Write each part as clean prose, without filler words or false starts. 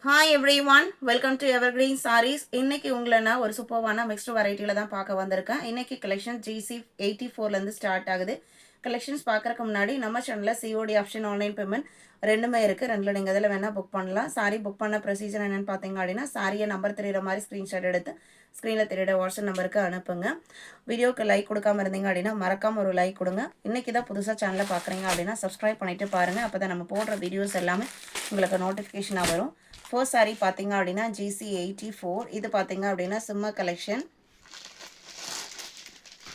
Hi everyone, welcome to Evergreen Sarees. இன்னைக்கு உங்களை நான் ஒரு சூப்பர்வான மிக்ஸ்டு வெரைட்டியில் தான் பார்க்க வந்திருக்கேன். இன்னைக்கு கலெக்ஷன் GC 84லேருந்து ஸ்டார்ட் ஆகுது. கலெக்ஷன்ஸ் பார்க்குறக்கு முன்னாடி நம்ம சேனலில் COD ஆப்ஷன், ஆன்லைன் பேமெண்ட் ரெண்டுமே இருக்குது. ரெண்டில் நீங்கள் இதில் வேணால் புக் பண்ணலாம். சாரீ புக் பண்ண ப்ரொசீஜர் என்னென்னு பார்த்தீங்க அப்படின்னா, சாரியை நம்பர் தெரியுற மாதிரி ஸ்க்ரீன்ஷாட் எடுத்து ஸ்க்ரீனில் தெரியுற வாட்ஸ்அப் நம்பருக்கு அனுப்புங்க. வீடியோக்கு லைக் கொடுக்காம இருந்தீங்க அப்படின்னா மறக்காமல் ஒரு லைக் கொடுங்க. இன்றைக்கி தான் புதுசாக சேனலில் பார்க்குறீங்க அப்படின்னா சப்ஸ்கிரைப் பண்ணிவிட்டு பாருங்கள். அப்போ தான் நம்ம போடுற வீடியோஸ் எல்லாமே உங்களுக்கு நோட்டிஃபிகேஷனாக வரும். ஃபர்ஸ்ட் சாரீ பார்த்தீங்க அப்படின்னா GC 84. இது பார்த்தீங்க அப்படின்னா சிம்மர் கலெக்ஷன்.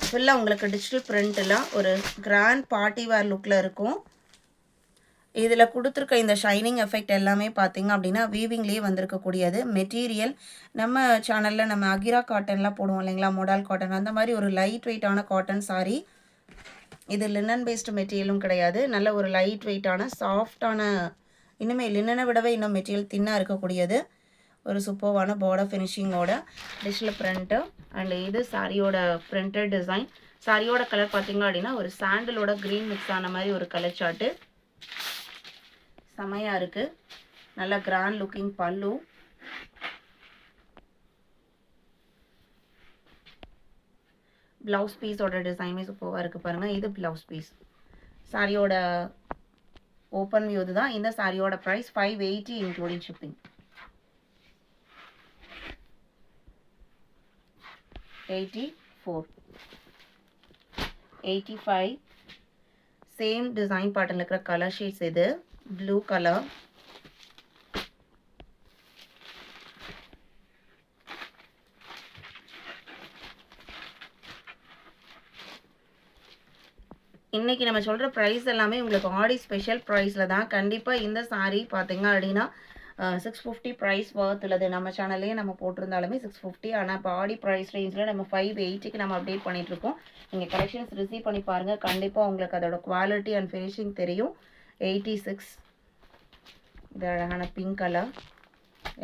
ஃபுல்லாக உங்களுக்கு டிஜிட்டல் பிரிண்டில் ஒரு கிராண்ட் பார்ட்டி வேர் லுக்கில் இருக்கும். இதில் கொடுத்துருக்க இந்த ஷைனிங் எஃபெக்ட் எல்லாமே பார்த்தீங்க அப்படின்னா வீவிங்லேயே வந்திருக்கக்கூடியது. மெட்டீரியல் நம்ம சேனலில் நம்ம அகிரா காட்டன்லாம் போடுவோம் இல்லைங்களா, மொடால் காட்டன், அந்த மாதிரி ஒரு லைட் வெயிட்டான காட்டன் சாரீ. இது லினன் பேஸ்டு மெட்டீரியலும் கிடையாது. நல்ல ஒரு லைட் வெயிட்டான சாஃப்டான, இன்னுமே லினனை விடவே இன்னும் மெட்டீரியல் தின்னாக இருக்கக்கூடியது. ஒரு சூப்பர்வான பார்டர் ஃபினிஷிங்கோட டிஜிட்டல் பிரிண்ட்டு. அண்ட் இது சாரியோட பிரிண்டட் டிசைன். சாரியோட கலர் பார்த்தீங்க அப்படின்னா ஒரு சாண்டலோட க்ரீன் மிக்ஸ் ஆன மாதிரி ஒரு கலர் சார்ட்டு. செமையாக இருக்குது. நல்ல கிராண்ட் லுக்கிங் பல்லு. ப்ளவுஸ் பீஸோட டிசைனுமே சூப்பராக இருக்குது பாருங்கள். இது ப்ளவுஸ் பீஸ். சாரியோட ஓப்பன் வியூ தான். இந்த சாரியோட price 580 including shipping. 84, 85. Same design பேட்டர்னில் இருக்கிற கலர் ஷீட்ஸ். இது ப்ளூ கலர், இன்றைக்கி நம்ம சொல்கிற ப்ரைஸ் எல்லாமே உங்களுக்கு ஆடி ஸ்பெஷல் ப்ரைஸில் தான். கண்டிப்பாக இந்த சாரீ பார்த்தீங்க அப்படின்னா 650 ப்ரைஸ் ஒர்த் உள்ளது. நம்ம சேனல்லையே நம்ம போட்டிருந்தாலுமே 650. ஆனால் இப்போ ஆடி ப்ரைஸ் ரேஞ்சில் நம்ம 580க்கு நம்ம அப்டேட் பண்ணிகிட்ருக்கோம். நீங்கள் கலெக்ஷன்ஸ் ரிசீவ் பண்ணி பாருங்கள். கண்டிப்பாக உங்களுக்கு அதோட குவாலிட்டி அண்ட் ஃபினிஷிங் தெரியும். 86. இது அழகான பிங்க் கலர்.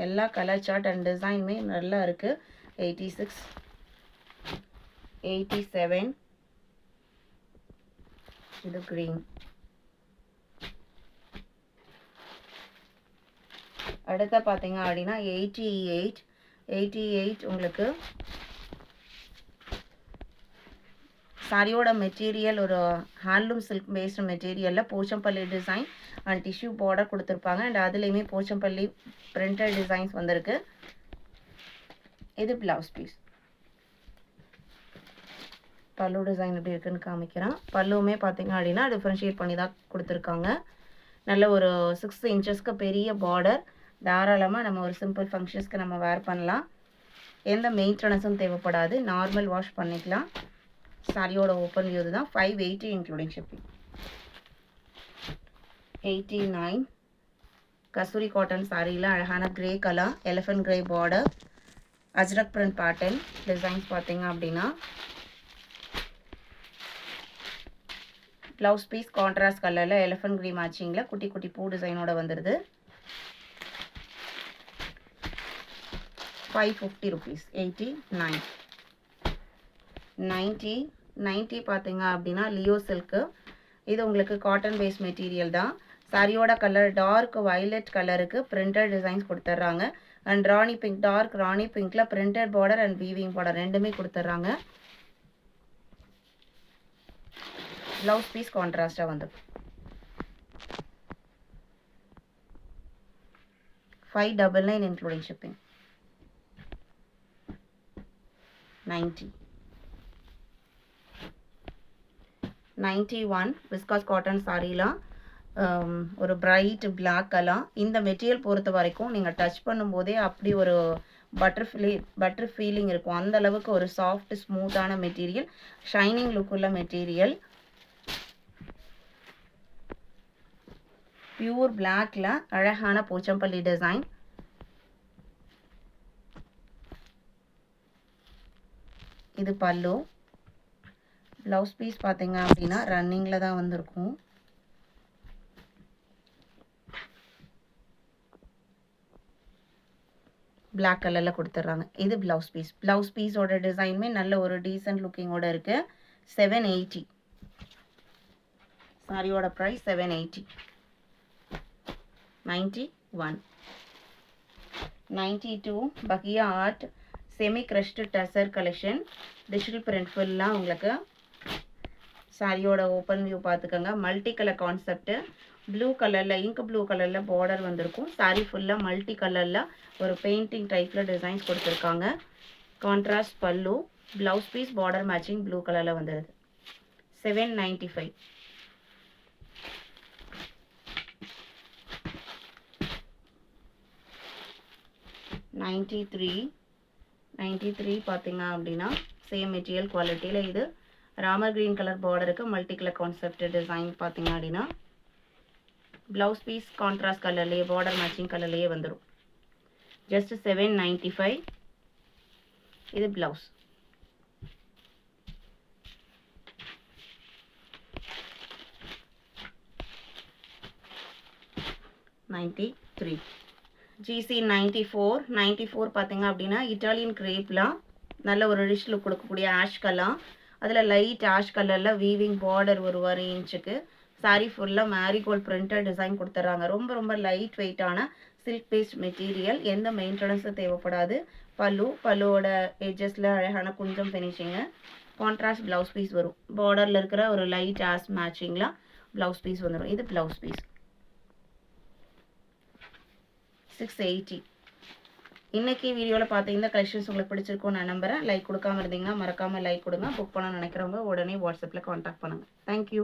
எல்லா கலர் சார்ட் அண்ட் டிசைனுமே நல்லா இருக்குது. 86, 87. இது க்ரீன். அடுத்த பார்த்தீங்க அப்படின்னா 88 உங்களுக்கு சாரியோட மெட்டீரியல் ஒரு ஹேண்ட்லூம் சில்க் பேஸ்டு மெட்டீரியலில் Pochampalli design and tissue border கொடுத்துருப்பாங்க. அண்ட் அதுலேயுமே போச்சம்பள்ளி பிரிண்டட் டிசைன்ஸ் வந்திருக்கு. இது ப்ளவுஸ் பீஸ். பல்லு டிசைன் எப்படி இருக்குன்னு காமிக்கிறேன். பல்லுமே பார்த்தீங்க அப்படின்னா டிஃப்ரென்ஷியேட் பண்ணி தான் கொடுத்துருக்காங்க. நல்ல ஒரு 6 இன்ச்சஸ்க்கு பெரிய பார்டர். தாராளமாக நம்ம ஒரு சிம்பிள் ஃபங்க்ஷன்ஸ்க்கு நம்ம வேர் பண்ணலாம். எந்த மெயின்டெனன்ஸும் தேவைப்படாது. நார்மல் வாஷ் பண்ணிக்கலாம். சாரியோட ஓப்பன் வியூ தான். 580 இன்க்ளூடிங் ஷிப்பிங். 89. கசூரி காட்டன் சாரியில் அழகான grey colour, elephant grey border, Ajrakh print pattern designs பார்த்தீங்க அப்படின்னா ப்ளவுஸ் பீஸ் கான்ட்ராஸ்ட் கலரில் எலிஃபண்ட் கிரீ மேட்சிங்கில் குட்டி குட்டி பூ டிசைனோட வந்துடுது. 550 rupees. 89. 90 பார்த்தீங்க அப்படின்னா லியோ சில்க்கு. இது உங்களுக்கு காட்டன் பேஸ் மெட்டீரியல் தான். சாரியோட கலர் டார்க் வயலட் கலருக்கு பிரிண்டட் டிசைன்ஸ் கொடுத்துட்றாங்க. And rani pink, dark rani பிங்க்கில் printed border and weaving border ரெண்டுமே கொடுத்துட்றாங்க. ப்ளவுஸ் பீஸ் கான்ட்ராஸ்டாக வந்து 599 இன்க்ளூடிங் ஷிப்பிங். 90. 91 விஸ்காஸ் காட்டன் சாரீலாம் ஒரு பிரைட் பிளாக் கலர். இந்த மெட்டீரியல் பொறுத்த வரைக்கும் நீங்கள் டச் பண்ணும்போதே அப்படி ஒரு பட்டர் ஃபீலிங் இருக்கும். அந்த அளவுக்கு ஒரு சாஃப்ட் ஸ்மூத்தான மெட்டீரியல், ஷைனிங் லுக் உள்ள மெட்டீரியல். பியூர் பிளாக்ல அழகான போச்சம்பள்ளி டிசைன். இது பல்லு. ப்ளவுஸ் பீஸ் பார்த்தீங்க அப்படின்னா ரன்னிங்கில் தான் வந்திருக்கும். பிளாக் கலரில் கொடுத்துட்றாங்க. இது ப்ளவுஸ் பீஸ். ப்ளவுஸ் பீஸோட டிசைனுமே நல்ல ஒரு டீசென்ட் லுக்கிங்கோட இருக்குது. 780. சாரியோட ப்ரைஸ் 780. 91. 92 பகியா art semi crushed tussar collection. Digital print ஃபுல்லாக உங்களுக்கு. சாரியோட ஓப்பன் வியூ பார்த்துக்கோங்க. Multi colour concept. ப்ளூ கலரில் இங்க் ப்ளூ கலரில் பார்டர் வந்திருக்கும். சாரி ஃபுல்லாக மல்டி கலரில் ஒரு பெயிண்டிங் டைப்பில் டிசைன்ஸ் கொடுத்துருக்காங்க. Contrast pallu. Blouse piece border matching blue கலரில் வந்துடுது. 795. $93 பார்த்தீங்க அப்படின்னா சேம் மெட்டீரியல் குவாலிட்டியில். இது ராமர் கிரீன் கலர் பார்டருக்கு மல்டி கலர் கான்செப்ட் டிசைன் பார்த்தீங்க அப்படின்னா ப்ளவுஸ் பீஸ் கான்ட்ராஸ்ட் கலர்லேயே பார்டர் மேட்சிங் கலர்லேயே வந்துடும். ஜஸ்ட் 795. இது ப்ளவுஸ். $93. GC 94 பார்த்தீங்க அப்படின்னா இட்டாலியன் கிரேப்லாம் நல்ல ஒரு ரிச் லுக் கொடுக்கக்கூடிய ஆஷ் கலர். அதில் லைட் ஆஷ் கலரில் வீவிங் பார்டர் ஒரு 1 இன்ச்சுக்கு. சாரி ஃபுல்லாக மேரிகோல்ட் பிரிண்டட் டிசைன் கொடுத்துட்றாங்க. ரொம்ப ரொம்ப லைட் வெயிட்டான சில்க் பேஸ்ட் மெட்டீரியல். எந்த மெயின்டெனன்ஸும் தேவைப்படாது. பல்லுவோட எட்ஜஸில் அழகான குஞ்சம் ஃபினிஷிங்கு. கான்ட்ராஸ்ட் ப்ளவுஸ் பீஸ் வரும். பார்டரில் இருக்கிற ஒரு லைட் ஆஷ் மேட்சிங்கில் ப்ளவுஸ் பீஸ் வந்துடும். இது ப்ளவுஸ் பீஸ். 680. இன்னைக்கு வீடியோவில் பார்த்த இந்த கலெக்ஷன்ஸ் உங்களுக்கு பிடிச்சிருக்கும் நான் நம்புகிறேன். லைக் கொடுக்காம இருந்தீங்கன்னா மறக்காமல் லைக் கொடுங்க. புக் பண்ண நினைக்கிறவங்க உடனே வாட்ஸ்அப்பில் காண்டாக்ட் பண்ணுங்கள். தேங்க்யூ.